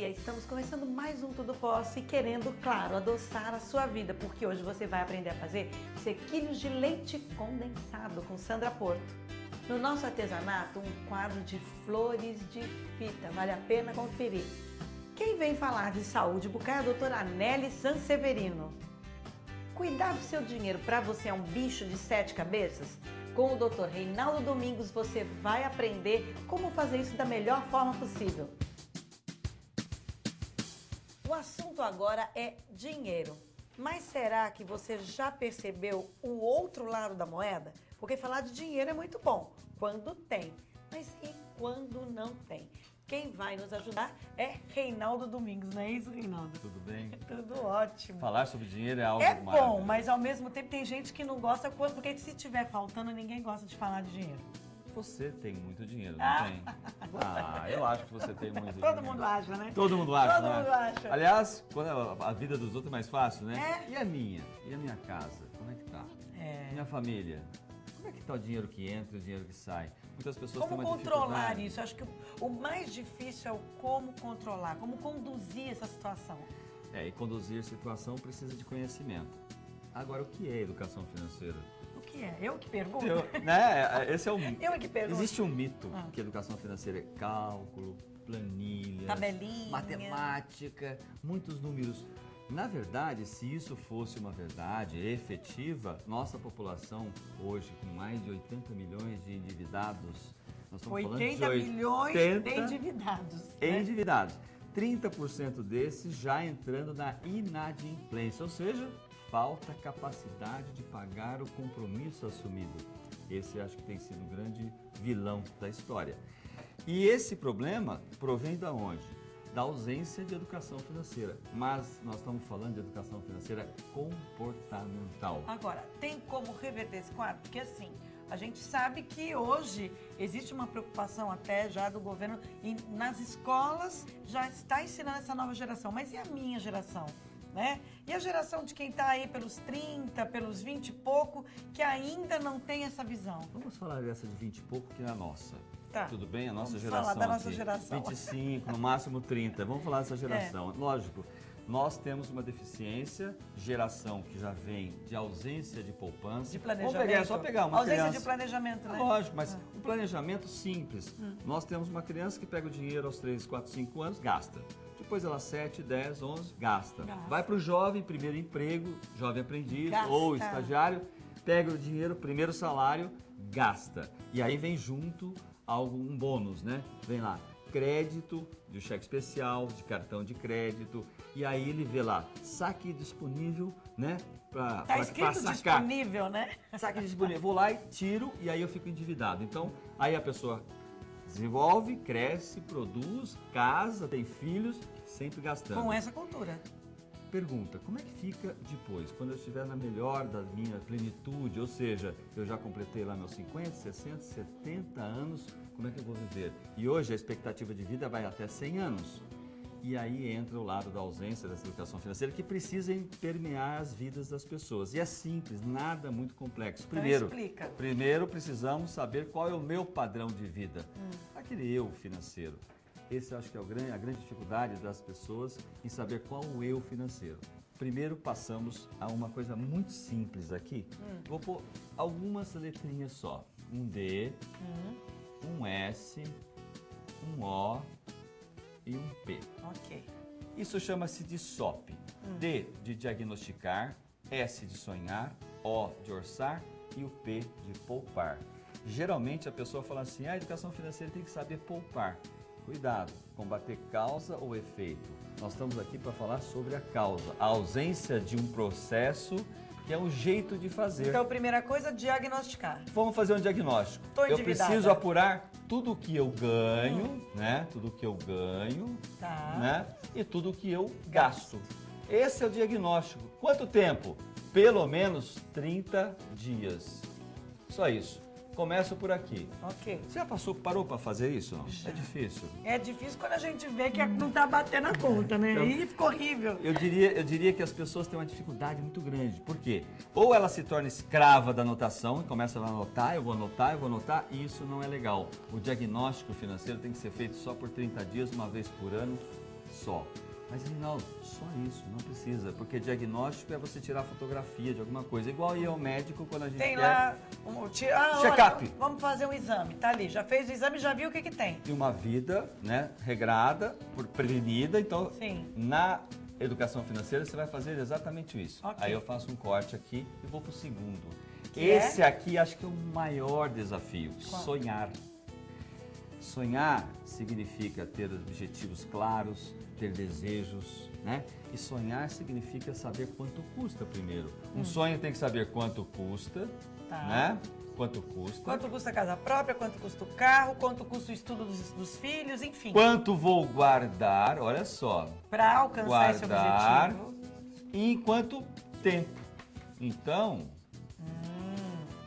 dia, estamos começando mais um Tudo Posso e querendo, claro, adoçar a sua vida, porque hoje você vai aprender a fazer sequilhos de leite condensado com Sandra Porto. No nosso artesanato, um quadro de flores de fita, vale a pena conferir. Quem vem falar de saúde bucal é a doutora Nelly Sanseverino. Cuidar do seu dinheiro para você é um bicho de 7 cabeças? Com o Dr. Reinaldo Domingos você vai aprender como fazer isso da melhor forma possível. O assunto agora é dinheiro. Mas será que você já percebeu o outro lado da moeda? Porque falar de dinheiro é muito bom, quando tem. Mas e quando não tem? Quem vai nos ajudar é Reinaldo Domingos, não é isso, Reinaldo? Tudo bem? Tudo ótimo. Falar sobre dinheiro é algo É maravilhoso. bom, mas ao mesmo tempo tem gente que não gosta, porque se tiver faltando, ninguém gosta de falar de dinheiro. Você tem muito dinheiro, não tem? Eu acho que você tem muito dinheiro. Todo mundo acha, né? Todo mundo acha, Todo né? mundo acha. Aliás, quando a vida dos outros é mais fácil, né? É. E a minha? E a minha casa? Como é que tá? Minha família? Como é que tá o dinheiro que entra e o dinheiro que sai? Muitas pessoas têm Como uma controlar dificuldade. isso? Acho que o mais difícil é o como controlar, como conduzir essa situação. E conduzir situação precisa de conhecimento. Agora, o que é educação financeira? O que é? Eu que pergunto? Esse é o mito. Eu é que pergunto. Existe um mito que educação financeira é cálculo, planilhas, Tabelinha, matemática, muitos números. Na verdade, se isso fosse uma verdade efetiva, nossa população hoje, com mais de 80 milhões de endividados, nós estamos falando de 80 milhões de endividados. Endividados. 30% desses já entrando na inadimplência, ou seja, falta capacidade de pagar o compromisso assumido. Esse acho que tem sido o grande vilão da história. E esse problema provém de onde? Da ausência de educação financeira. Mas nós estamos falando de educação financeira comportamental. Agora, tem como reverter esse quadro? Porque assim, a gente sabe que hoje existe uma preocupação até já do governo e nas escolas já está ensinando essa nova geração. Mas e a minha geração? Né? E a geração de quem está aí pelos 30, pelos 20 e pouco, que ainda não tem essa visão? Vamos falar dessa de 20 e pouco, que é a nossa. Tá. Tudo bem? A nossa Vamos geração. falar da nossa aqui, geração. 25, no máximo 30. Vamos falar dessa geração. Lógico, nós temos uma deficiência, geração que já vem de ausência de poupança. De planejamento. Vamos pegar, é só pegar uma ausência criança. de planejamento, né? Lógico, mas um planejamento simples. Nós temos uma criança que pega o dinheiro aos 3, 4, 5 anos, gasta. Depois ela 7, 10, 11, gasta. Vai para o jovem, primeiro emprego, jovem aprendiz ou estagiário, pega o dinheiro, primeiro salário, gasta. E aí vem junto um bônus, né? Vem lá, crédito, de cheque especial, de cartão de crédito, e aí ele vê lá, saque disponível, né? Tá escrito disponível, né? Saque disponível, vou lá e tiro, e aí eu fico endividado. Então, aí a pessoa desenvolve, cresce, produz, casa, tem filhos, sempre gastando. Com essa cultura. Pergunta, como é que fica depois, quando eu estiver na melhor da minha plenitude, ou seja, eu já completei lá meus 50, 60, 70 anos, como é que eu vou viver? E hoje a expectativa de vida vai até 100 anos. E aí entra o lado da ausência dessa educação financeira que precisa permear as vidas das pessoas. E é simples, nada muito complexo. Primeiro precisamos saber qual é o meu padrão de vida, aquele eu financeiro. Esse eu acho que é a grande dificuldade das pessoas em saber qual o eu financeiro. Primeiro passamos a uma coisa muito simples aqui. Vou pôr algumas letrinhas só. Um D, um S, um O e um P. Ok. Isso chama-se de SOP. D de diagnosticar, S de sonhar, O de orçar e o P de poupar. Geralmente a pessoa fala assim, a educação financeira tem que saber poupar. Cuidado, combater causa ou efeito. Nós estamos aqui para falar sobre a causa, a ausência de um processo que é um jeito de fazer. Então, primeira coisa, diagnosticar. Vamos fazer um diagnóstico. Eu preciso apurar tudo que eu ganho, né? Tudo que eu ganho, né? E tudo que eu gasto. Esse é o diagnóstico. Quanto tempo? Pelo menos 30 dias. Só isso. Começo por aqui. Ok. Você já parou para fazer isso? Não? Já. É difícil. É difícil quando a gente vê que não tá batendo a conta, né? Então, Aí fica horrível. Eu diria que as pessoas têm uma dificuldade muito grande. Por quê? Ou ela se torna escrava da anotação e começa a anotar, eu vou anotar, e isso não é legal. O diagnóstico financeiro tem que ser feito só por 30 dias, uma vez por ano, só. Mas, Reinaldo, só isso, não precisa, porque diagnóstico é você tirar fotografia de alguma coisa, igual ir ao médico quando a gente Tem quer... lá, check-up. Vamos fazer um exame, tá ali, já fez o exame, já viu o que que tem. E uma vida, né, regrada, prevenida, então, Sim. na educação financeira você vai fazer exatamente isso. Ok. Aí eu faço um corte aqui e vou pro segundo. Que Esse aqui acho que é o maior desafio, Qual? sonhar. Sonhar significa ter objetivos claros, ter desejos, né? E sonhar significa saber quanto custa primeiro. Um sonho tem que saber quanto custa, Tá. né? Quanto custa. Quanto custa a casa própria, quanto custa o carro, quanto custa o estudo dos filhos, enfim. Quanto vou guardar, olha só. Para alcançar esse Guardar objetivo. e em quanto tempo. Então,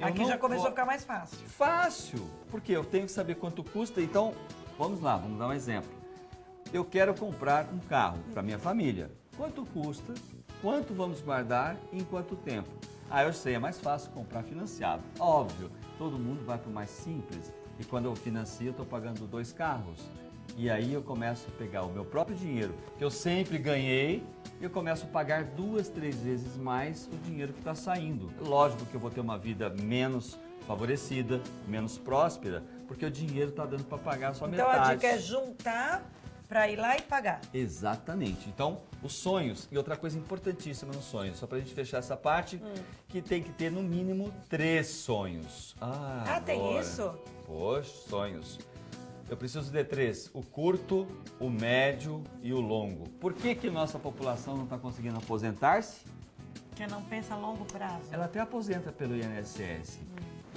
eu Aqui não já começou a vou- ficar mais fácil. Fácil, porque eu tenho que saber quanto custa. Então, vamos lá, vamos dar um exemplo. Eu quero comprar um carro para minha família. Quanto custa? Quanto vamos guardar e em quanto tempo? Ah, eu sei, é mais fácil comprar financiado. Óbvio, todo mundo vai para o mais simples. E quando eu financio, eu estou pagando 2 carros. E aí eu começo a pegar o meu próprio dinheiro, que eu sempre ganhei, e eu começo a pagar 2, 3 vezes mais o dinheiro que está saindo. Lógico que eu vou ter uma vida menos favorecida, menos próspera, porque o dinheiro está dando para pagar só Então metade. a dica é juntar para ir lá e pagar. Exatamente. Então, os sonhos, e outra coisa importantíssima nos sonhos, só para a gente fechar essa parte, que tem que ter no mínimo 3 sonhos. Tem agora. isso? Poxa, sonhos. Eu preciso de 3, o curto, o médio e o longo. Por que que nossa população não está conseguindo aposentar-se? Que não pensa a longo prazo. Ela até aposenta pelo INSS.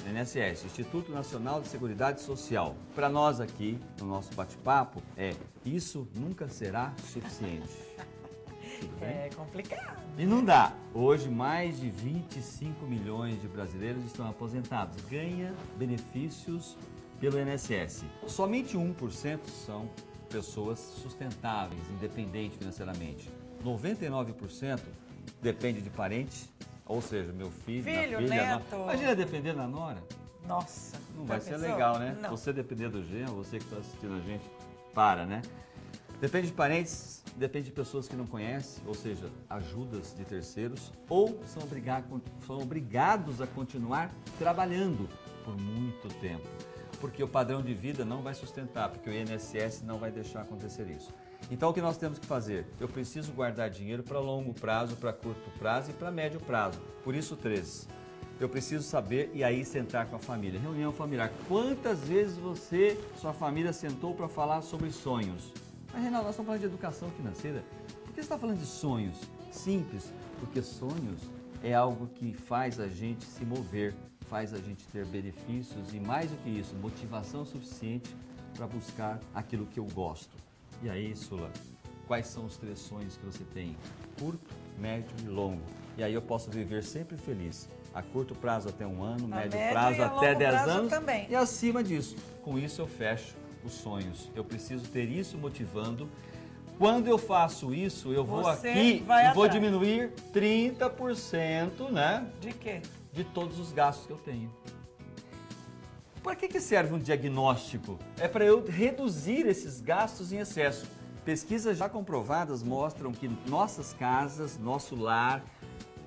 INSS, Instituto Nacional de Seguridade Social. Para nós aqui, no nosso bate-papo, isso nunca será suficiente. Tudo bem? É complicado. E não dá. Hoje, mais de 25 milhões de brasileiros estão aposentados. Ganha benefícios pelo INSS. Somente 1% são pessoas sustentáveis, independentes financeiramente. 99% depende de parentes, ou seja, meu filho, minha Filho, filha. neto. Imagina depender da nora. Nossa. Não já vai ser pensou? legal, né? Não. Você depender do genro, você que está assistindo a gente, para, né? Depende de parentes, depende de pessoas que não conhecem, ou seja, ajudas de terceiros, ou são obrigados a continuar trabalhando por muito tempo. Porque o padrão de vida não vai sustentar, porque o INSS não vai deixar acontecer isso. Então, o que nós temos que fazer? Eu preciso guardar dinheiro para longo prazo, para curto prazo e para médio prazo. Por isso, 3. Eu preciso saber e aí sentar com a família. Reunião familiar. Quantas vezes você, sua família, sentou para falar sobre sonhos? Mas, Reinaldo, nós estamos falando de educação financeira. Por que você está falando de sonhos? Simples, porque sonhos é algo que faz a gente se mover, faz a gente ter benefícios e, mais do que isso, motivação suficiente para buscar aquilo que eu gosto. E aí, Sula, quais são os 3 sonhos que você tem? Curto, médio e longo. E aí eu posso viver sempre feliz. A curto prazo até 1 ano, médio prazo médio e a até longo 10 prazo anos. também. E acima disso. Com isso eu fecho os sonhos. Eu preciso ter isso motivando. Quando eu faço isso, eu vou Você aqui vai e vou atrás. diminuir 30%, né, De quê? de todos os gastos que eu tenho. Para que serve um diagnóstico? É para eu reduzir esses gastos em excesso. Pesquisas já comprovadas mostram que nossas casas, nosso lar,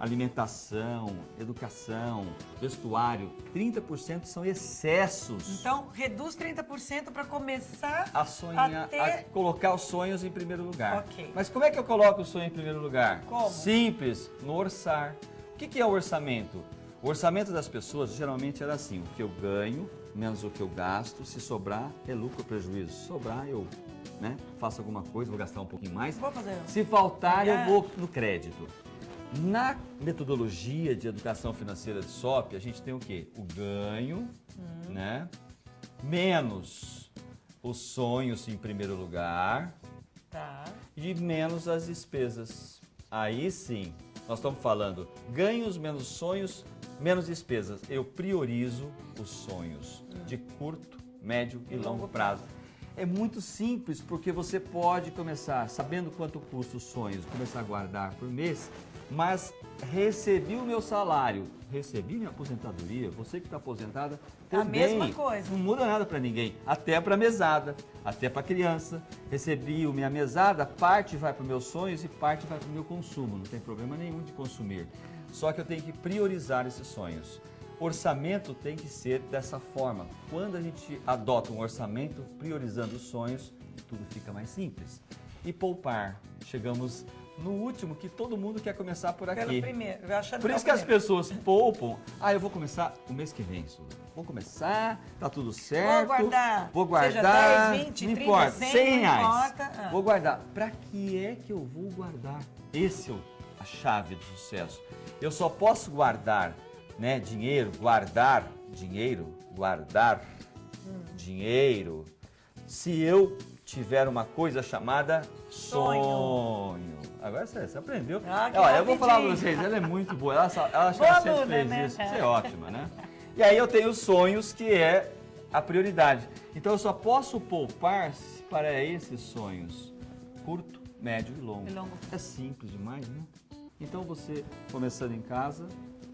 alimentação, educação, vestuário, 30% são excessos. Então, reduz 30% para começar A sonhar, a ter... a colocar os sonhos em primeiro lugar. Ok. Mas como é que eu coloco o sonho em primeiro lugar? Como? Simples, no orçar. O que é o orçamento? O orçamento das pessoas geralmente era assim, o que eu ganho menos o que eu gasto, se sobrar é lucro ou prejuízo. Se sobrar eu, faço alguma coisa, vou gastar um pouquinho mais. Vou fazer. Se faltar eu vou no crédito. Na metodologia de educação financeira de SOP, a gente tem o quê? O ganho, menos os sonhos em primeiro lugar, Tá. e menos as despesas. Aí sim, nós estamos falando ganhos menos sonhos, menos despesas. Eu priorizo os sonhos de curto, médio e longo prazo. É muito simples, porque você pode começar, sabendo quanto custa os sonhos, começar a guardar por mês, mas recebi o meu salário, recebi minha aposentadoria, você que está aposentada, também, a mesma coisa. Não muda nada para ninguém, até para a mesada, até para a criança. Recebi a minha mesada, parte vai para os meus sonhos e parte vai para o meu consumo, não tem problema nenhum de consumir. Só que eu tenho que priorizar esses sonhos. Orçamento tem que ser dessa forma. Quando a gente adota um orçamento priorizando os sonhos, tudo fica mais simples. E poupar, chegamos no último, que todo mundo quer começar por aqui. Pelo primeiro. Por isso que as pessoas poupam. Eu vou começar o mês que vem, Sula. Vou começar, tá tudo certo. Vou guardar. Seja 10, 20, não 30, importa, 100 reais. Não importa. Vou guardar. Para que é que eu vou guardar? Esse é a chave do sucesso. Eu só posso guardar, né, dinheiro, guardar dinheiro, se eu tiver uma coisa chamada sonho. Agora você aprendeu. Olha, eu vou falar para vocês, ela é muito boa, ela acha que ela sempre fez né? isso, você é ótima, né? E aí eu tenho sonhos, que é a prioridade. Então eu só posso poupar para esses sonhos, curto, médio e longo. É simples demais, né? Então você, começando em casa,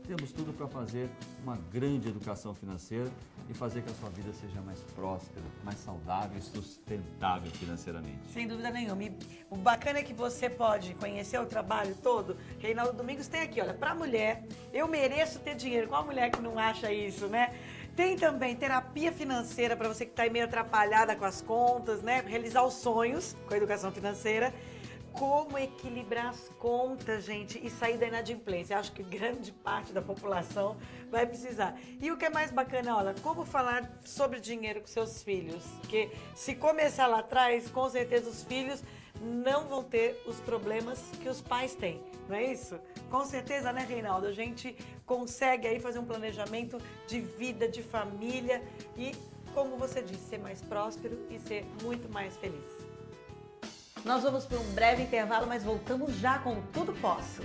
temos tudo para fazer uma grande educação financeira e fazer que a sua vida seja mais próspera, mais saudável e sustentável financeiramente. Sem dúvida nenhuma. E o bacana é que você pode conhecer o trabalho todo. Reinaldo Domingos tem aqui, olha, para mulher, eu mereço ter dinheiro. Qual mulher que não acha isso, né? Tem também terapia financeira para você que está meio atrapalhada com as contas, né? Realizar os sonhos com a educação financeira. Como equilibrar as contas, gente, e sair da inadimplência. Acho que grande parte da população vai precisar. E o que é mais bacana, olha, como falar sobre dinheiro com seus filhos. Porque se começar lá atrás, com certeza os filhos não vão ter os problemas que os pais têm, não é isso? Com certeza, né, Reinaldo? A gente consegue aí fazer um planejamento de vida, de família e, como você disse, ser mais próspero e ser muito mais feliz. Nós vamos para um breve intervalo, mas voltamos já com Tudo Posso.